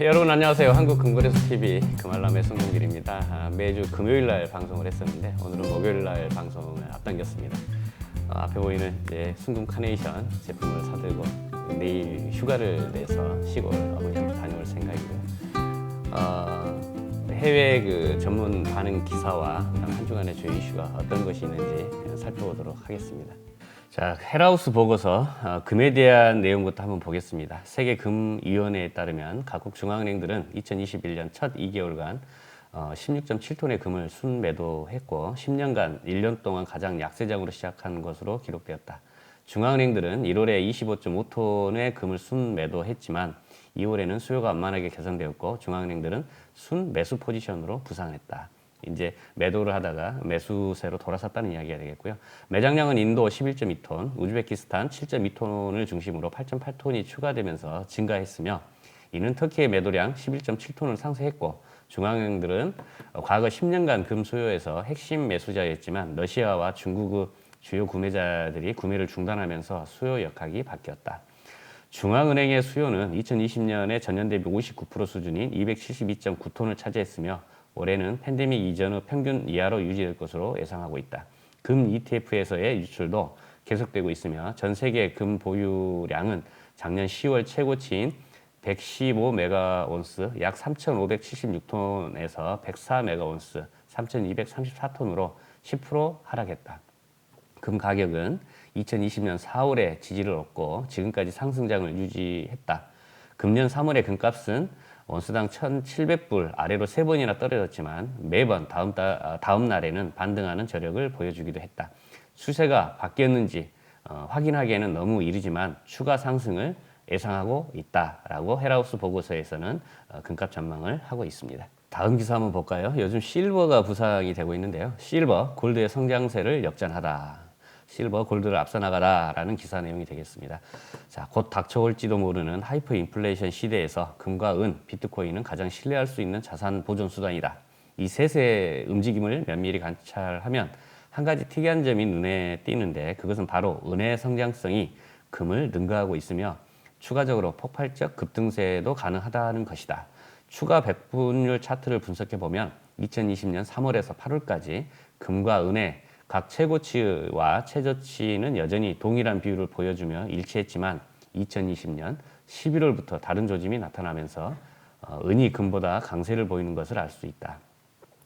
여러분 안녕하세요. 한국금거래소TV 금알람의 송동길입니다. 매주 금요일날 방송을 했었는데 오늘은 목요일날 방송을 앞당겼습니다. 앞에 보이는 순금 카네이션 제품을 사들고 내일 휴가를 내서 시골 어머니한테 다녀올 생각이고요. 해외 전문 반응 기사와 한 주간의 주요 이슈가 어떤 것이 있는지 살펴보도록 하겠습니다. 자, 헬하우스 보고서 금에 대한 내용부터 한번 보겠습니다. 세계금위원회에 따르면 각국 중앙은행들은 2021년 첫 2개월간 16.7톤의 금을 순매도했고 10년간 1년 동안 가장 약세장으로 시작한 것으로 기록되었다. 중앙은행들은 1월에 25.5톤의 금을 순매도했지만 2월에는 수요가 완만하게 개선되었고 중앙은행들은 순매수 포지션으로 부상했다. 이제 매도를 하다가 매수세로 돌아섰다는 이야기가 되겠고요. 매장량은 인도 11.2톤, 우즈베키스탄 7.2톤을 중심으로 8.8톤이 추가되면서 증가했으며 이는 터키의 매도량 11.7톤을 상쇄했고 중앙은행들은 과거 10년간 금 수요에서 핵심 매수자였지만 러시아와 중국의 주요 구매자들이 구매를 중단하면서 수요 역학이 바뀌었다. 중앙은행의 수요는 2020년에 전년 대비 59% 수준인 272.9톤을 차지했으며 올해는 팬데믹 이전의 평균 이하로 유지될 것으로 예상하고 있다. 금 ETF에서의 유출도 계속되고 있으며 전 세계 금 보유량은 작년 10월 최고치인 115메가온스 약 3,576톤에서 104메가온스 3,234톤으로 10% 하락했다. 금 가격은 2020년 4월에 지지를 얻고 지금까지 상승장을 유지했다. 금년 3월의 금값은 온스당 1,700불 아래로 3번이나 떨어졌지만 매번 다음 날에는 반등하는 저력을 보여주기도 했다. 추세가 바뀌었는지 확인하기에는 너무 이르지만 추가 상승을 예상하고 있다라고 헬하우스 보고서에서는 금값 전망을 하고 있습니다. 다음 기사 한번 볼까요? 요즘 실버가 부상이 되고 있는데요. 실버, 골드의 성장세를 역전하다. 실버, 골드를 앞서 나가다라는 기사 내용이 되겠습니다. 자, 곧 닥쳐올지도 모르는 하이퍼 인플레이션 시대에서 금과 은, 비트코인은 가장 신뢰할 수 있는 자산 보존 수단이다. 이 셋의 움직임을 면밀히 관찰하면 한 가지 특이한 점이 눈에 띄는데 그것은 바로 은의 성장성이 금을 능가하고 있으며 추가적으로 폭발적 급등세도 가능하다는 것이다. 추가 백분율 차트를 분석해 보면 2020년 3월에서 8월까지 금과 은의 각 최고치와 최저치는 여전히 동일한 비율을 보여주며 일치했지만 2020년 11월부터 다른 조짐이 나타나면서 은이 금보다 강세를 보이는 것을 알 수 있다.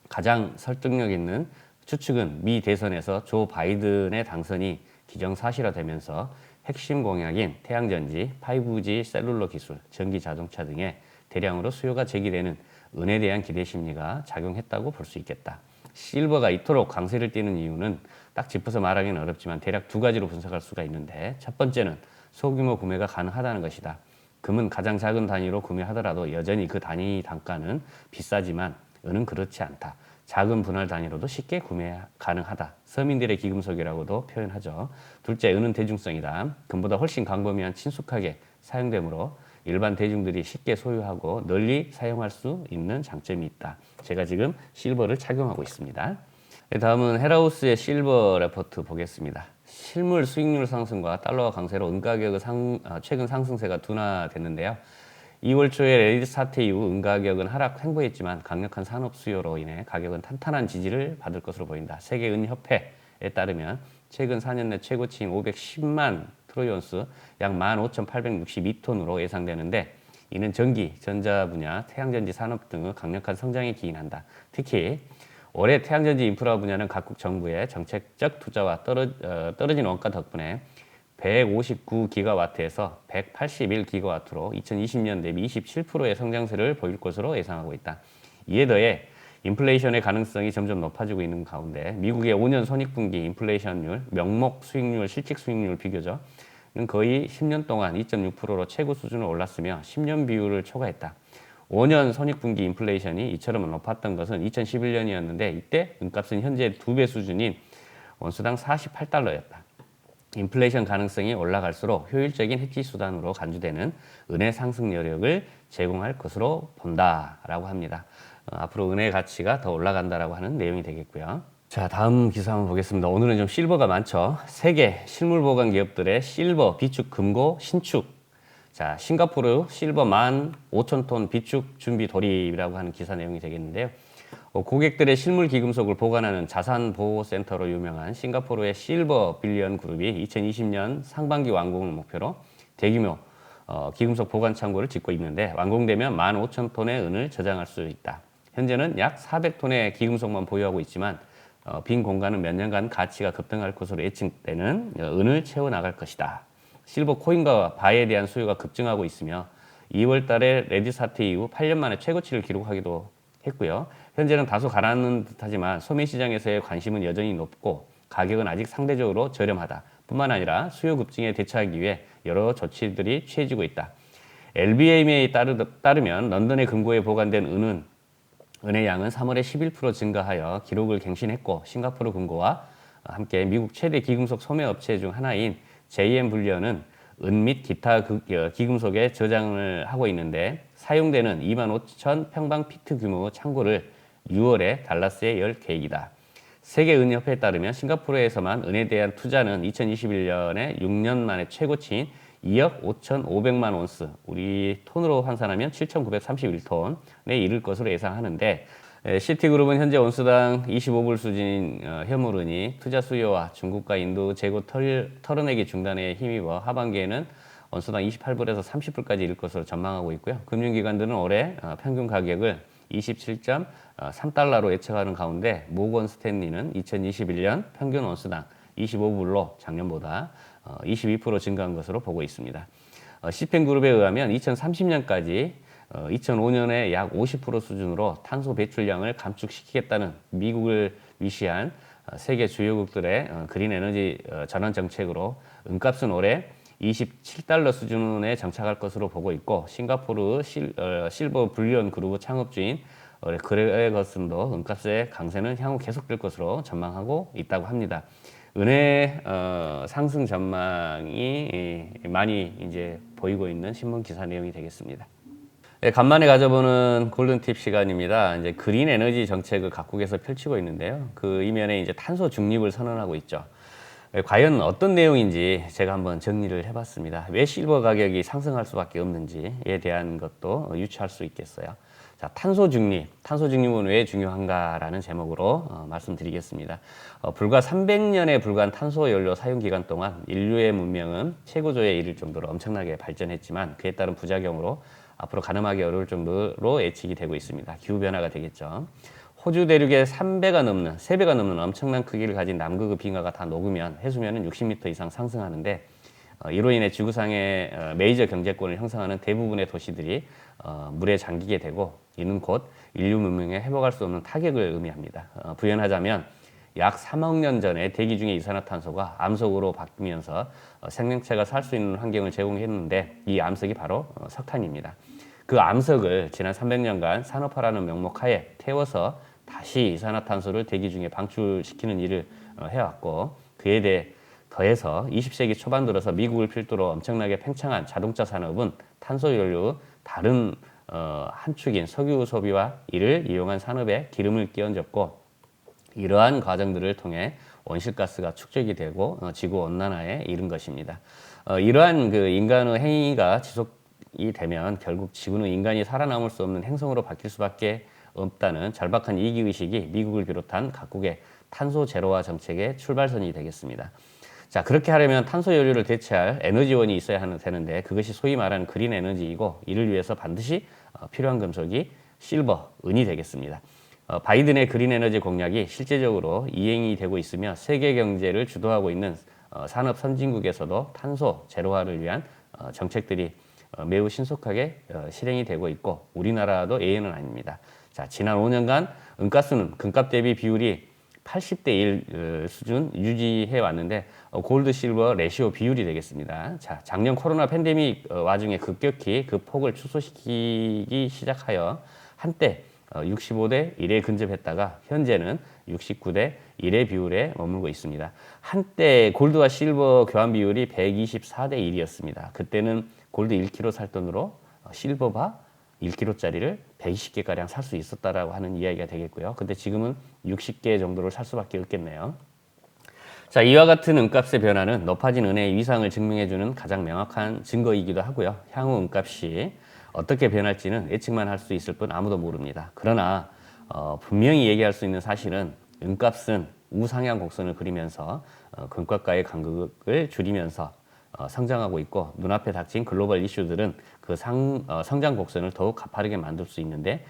가장 설득력 있는 추측은 미 대선에서 조 바이든의 당선이 기정사실화되면서 핵심 공약인 태양전지, 5G 셀룰러 기술, 전기 자동차 등의 대량으로 수요가 제기되는 은에 대한 기대 심리가 작용했다고 볼 수 있겠다. 실버가 이토록 강세를 띠는 이유는 딱 짚어서 말하기는 어렵지만 대략 두 가지로 분석할 수가 있는데 첫 번째는 소규모 구매가 가능하다는 것이다. 금은 가장 작은 단위로 구매하더라도 여전히 그 단위 단가는 비싸지만 은은 그렇지 않다. 작은 분할 단위로도 쉽게 구매 가능하다. 서민들의 기금속이라고도 표현하죠. 둘째, 은은 대중성이다. 금보다 훨씬 광범위한 친숙하게 사용되므로 일반 대중들이 쉽게 소유하고 널리 사용할 수 있는 장점이 있다. 제가 지금 실버를 착용하고 있습니다. 다음은 헬하우스의 실버 레포트 보겠습니다. 실물 수익률 상승과 달러화 강세로 은 가격의 최근 상승세가 둔화됐는데요. 2월 초에 레이드 사태 이후 은 가격은 하락 횡보했지만 강력한 산업 수요로 인해 가격은 탄탄한 지지를 받을 것으로 보인다. 세계은협회에 따르면 최근 4년 내 최고치인 510만 트로이온스 약 15,862톤으로 예상되는데 이는 전기, 전자 분야, 태양전지 산업 등의 강력한 성장에 기인한다. 특히 올해 태양전지 인프라 분야는 각국 정부의 정책적 투자와 떨어진 원가 덕분에 159기가와트에서 181기가와트로 2020년 대비 27%의 성장세를 보일 것으로 예상하고 있다. 이에 더해 인플레이션의 가능성이 점점 높아지고 있는 가운데 미국의 5년 손익분기 인플레이션율, 명목 수익률, 실직 수익률 비교죠. 는 거의 10년 동안 2.6%로 최고 수준을 올랐으며 10년 비율을 초과했다. 5년 손익분기 인플레이션이 이처럼 높았던 것은 2011년이었는데 이때 은값은 현재 2배 수준인 원수당 48달러였다. 인플레이션 가능성이 올라갈수록 효율적인 해지 수단으로 간주되는 은의 상승 여력을 제공할 것으로 본다라고 합니다. 앞으로 은의 가치가 더 올라간다라고 하는 내용이 되겠고요. 자, 다음 기사 한번 보겠습니다. 오늘은 좀 실버가 많죠. 세계 실물 보관 기업들의 실버 비축 금고 신축 자, 싱가포르 실버 15,000톤 비축 준비 돌입이라고 하는 기사 내용이 되겠는데요. 고객들의 실물 귀금속을 보관하는 자산보호센터로 유명한 싱가포르의 실버 빌리언 그룹이 2020년 상반기 완공을 목표로 대규모 귀금속 보관 창고를 짓고 있는데 완공되면 15,000톤의 은을 저장할 수 있다. 현재는 약 400톤의 귀금속만 보유하고 있지만 빈 공간은 몇 년간 가치가 급등할 것으로 예측되는 은을 채워나갈 것이다. 실버 코인과 바에 대한 수요가 급증하고 있으며 2월 달에 레드 사태 이후 8년 만에 최고치를 기록하기도 했고요. 현재는 다소 가라앉는 듯하지만 소매 시장에서의 관심은 여전히 높고 가격은 아직 상대적으로 저렴하다. 뿐만 아니라 수요 급증에 대처하기 위해 여러 조치들이 취해지고 있다. LBMA에 따르면 런던의 금고에 보관된 은의 양은 3월에 11% 증가하여 기록을 갱신했고 싱가포르 금고와 함께 미국 최대 귀금속 소매 업체 중 하나인 JM 불리언은 은 및 기타 귀금속에 저장을 하고 있는데 사용되는 25,000 평방피트 규모 창고를 6월에 달라스에 열 계획이다. 세계은협회에 따르면 싱가포르에서만 은에 대한 투자는 2021년에 6년 만에 최고치인 2억 5,500만 온스, 우리 톤으로 환산하면 7,931톤에 이를 것으로 예상하는데 시티그룹은 현재 온수당 25불 수준인 현물은이 투자 수요와 중국과 인도 재고 털어내기 중단에 힘입어 하반기에는 온수당 28불에서 30불까지 이를 것으로 전망하고 있고요. 금융기관들은 올해 평균 가격을 27.3달러로 예측하는 가운데 모건 스탠리는 2021년 평균 온수당 25불로 작년보다 22% 증가한 것으로 보고 있습니다. 시펜그룹에 의하면 2030년까지 2005년에 약 50% 수준으로 탄소 배출량을 감축시키겠다는 미국을 위시한 세계 주요국들의 그린 에너지 전환 정책으로 은값은 올해 27달러 수준에 정착할 것으로 보고 있고 싱가포르 실버 불리언 그룹 창업주인 그레거슨도 은값의 강세는 향후 계속될 것으로 전망하고 있다고 합니다. 은의 상승 전망이 많이 이제 보이고 있는 신문 기사 내용이 되겠습니다. 네, 간만에 가져보는 골든팁 시간입니다. 이제 그린 에너지 정책을 각국에서 펼치고 있는데요. 그 이면에 이제 탄소 중립을 선언하고 있죠. 과연 어떤 내용인지 제가 한번 정리를 해봤습니다. 왜 실버 가격이 상승할 수밖에 없는지에 대한 것도 유추할 수 있겠어요. 자, 탄소 중립은 왜 중요한가라는 제목으로 말씀드리겠습니다. 불과 300년에 불과한 탄소 연료 사용 기간 동안 인류의 문명은 최고조에 이를 정도로 엄청나게 발전했지만 그에 따른 부작용으로 앞으로 가늠하기 어려울 정도로 예측이 되고 있습니다. 기후변화가 되겠죠. 호주 대륙의 3배가 넘는 엄청난 크기를 가진 남극의 빙하가 다 녹으면 해수면은 60m 이상 상승하는데 이로 인해 지구상의 메이저 경제권을 형성하는 대부분의 도시들이 물에 잠기게 되고 이는 곧 인류 문명에 회복할 수 없는 타격을 의미합니다. 부연하자면 약 3억 년 전에 대기 중의 이산화탄소가 암석으로 바뀌면서 생명체가 살 수 있는 환경을 제공했는데 이 암석이 바로 석탄입니다. 그 암석을 지난 300년간 산업화라는 명목하에 태워서 다시 이산화탄소를 대기 중에 방출시키는 일을 해왔고 그에 대해 더해서 20세기 초반 들어서 미국을 필두로 엄청나게 팽창한 자동차 산업은 탄소 연료 다른 한 축인 석유 소비와 이를 이용한 산업에 기름을 끼얹었고 이러한 과정들을 통해 온실가스가 축적이 되고 지구 온난화에 이른 것입니다. 이러한 그 인간의 행위가 지속이 되면 결국 지구는 인간이 살아남을 수 없는 행성으로 바뀔 수밖에 없다는 절박한 이기의식이 미국을 비롯한 각국의 탄소 제로화 정책의 출발선이 되겠습니다. 자, 그렇게 하려면 탄소 연료를 대체할 에너지원이 있어야 되는데 그것이 소위 말하는 그린 에너지이고 이를 위해서 반드시 필요한 금속이 실버, 은이 되겠습니다. 바이든의 그린 에너지 공약이 실제적으로 이행이 되고 있으며 세계 경제를 주도하고 있는 산업 선진국에서도 탄소 제로화를 위한 정책들이 매우 신속하게 실행이 되고 있고 우리나라도 예외는 아닙니다. 자, 지난 5년간 은가스는 금값 대비 비율이 80대 1 수준 유지해 왔는데 골드 실버 레시오 비율이 되겠습니다. 자, 작년 코로나 팬데믹 와중에 급격히 그 폭을 축소시키기 시작하여 한때 65대 1에 근접했다가 현재는 69대 1의 비율에 머물고 있습니다. 한때 골드와 실버 교환 비율이 124대 1이었습니다. 그때는 골드 1kg 살 돈으로 실버바 1kg짜리를 120개가량 살 수 있었다라고 하는 이야기가 되겠고요. 근데 지금은 60개 정도를 살 수밖에 없겠네요. 자, 이와 같은 은값의 변화는 높아진 은혜의 위상을 증명해주는 가장 명확한 증거이기도 하고요. 향후 은값이 어떻게 변할지는 예측만 할 수 있을 뿐 아무도 모릅니다. 그러나 분명히 얘기할 수 있는 사실은 은값은 우상향 곡선을 그리면서 금값과의 간극을 줄이면서 성장하고 있고, 눈앞에 닥친 글로벌 이슈들은 그 성장 곡선을 더욱 가파르게 만들 수 있는데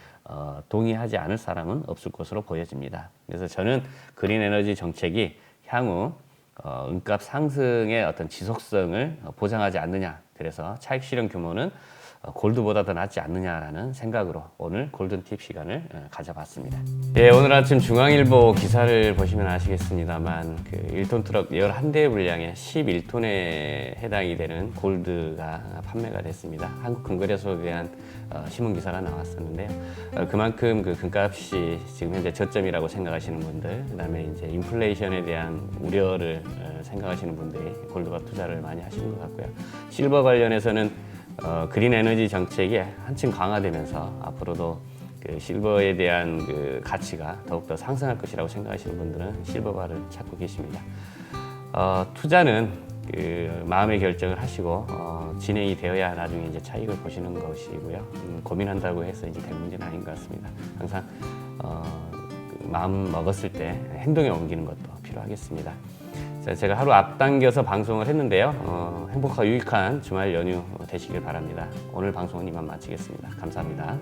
동의하지 않을 사람은 없을 것으로 보여집니다. 그래서 저는 그린 에너지 정책이 향후 은값 상승의 어떤 지속성을 보장하지 않느냐, 그래서 차익 실현 규모는 골드보다 더 낫지 않느냐라는 생각으로 오늘 골든팁 시간을 가져봤습니다. 예, 오늘 아침 중앙일보 기사를 보시면 아시겠습니다만 그 1톤 트럭 11대 분량의 11톤에 해당이 되는 골드가 판매가 됐습니다. 한국금거래소에 대한 신문 기사가 나왔었는데요. 그만큼 그 금값이 지금 현재 저점이라고 생각하시는 분들, 그다음에 이제 인플레이션에 대한 우려를 생각하시는 분들이 골드가 투자를 많이 하시는 것 같고요. 실버 관련해서는 그린 에너지 정책이 한층 강화되면서 앞으로도 그 실버에 대한 그 가치가 더욱더 상승할 것이라고 생각하시는 분들은 실버바를 찾고 계십니다. 투자는 그 마음의 결정을 하시고 진행이 되어야 나중에 이제 차익을 보시는 것이고요. 고민한다고 해서 이제 된 문제는 아닌 것 같습니다. 항상 마음 먹었을 때 행동에 옮기는 것도 필요하겠습니다. 자, 제가 하루 앞당겨서 방송을 했는데요. 행복하고 유익한 주말 연휴 되시길 바랍니다. 오늘 방송은 이만 마치겠습니다. 감사합니다.